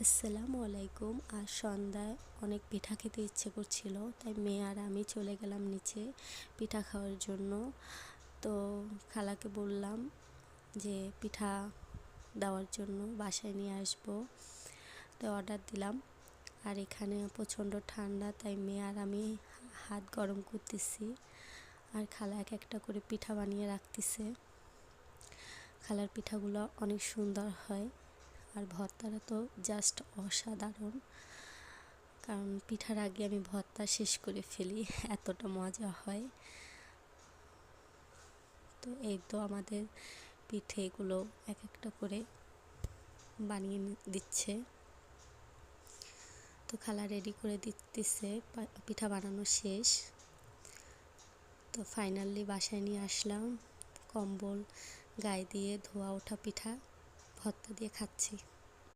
আসসালামু আলাইকুম। আজ সন্ধ্যায় অনেক পিঠা খেতে ইচ্ছে করছিল, তাই মেয়ে আর আমি চলে গেলাম নিচে পিঠা খাওয়ার জন্য। তো খালাকে বললাম যে পিঠা দেওয়ার জন্য বাসায় নিয়ে আসবো, তো অর্ডার দিলাম। আর এখানে প্রচণ্ড ঠান্ডা, তাই মেয়ে আর আমি হাত গরম করতেছি, আর খালা এক একটা করে পিঠা বানিয়ে রাখতেছে। খালার পিঠাগুলো অনেক সুন্দর হয়, আর ভর্তাটা তো জাস্ট অসাধারণ। কারণ পিঠার আগে আমি ভর্তা শেষ করে ফেলি, এতটা মজা হয়। তো এই তো আমাদের পিঠেগুলো এক একটা করে বানিয়ে দিচ্ছে। তো খালা রেডি করে দিতেছে, পিঠা বানানো শেষ। তো ফাইনালি বাসায় নিয়ে আসলাম, কম্বল গায়ে দিয়ে ধোয়া ওঠা পিঠা ভর্তা দিয়ে খাচ্ছি।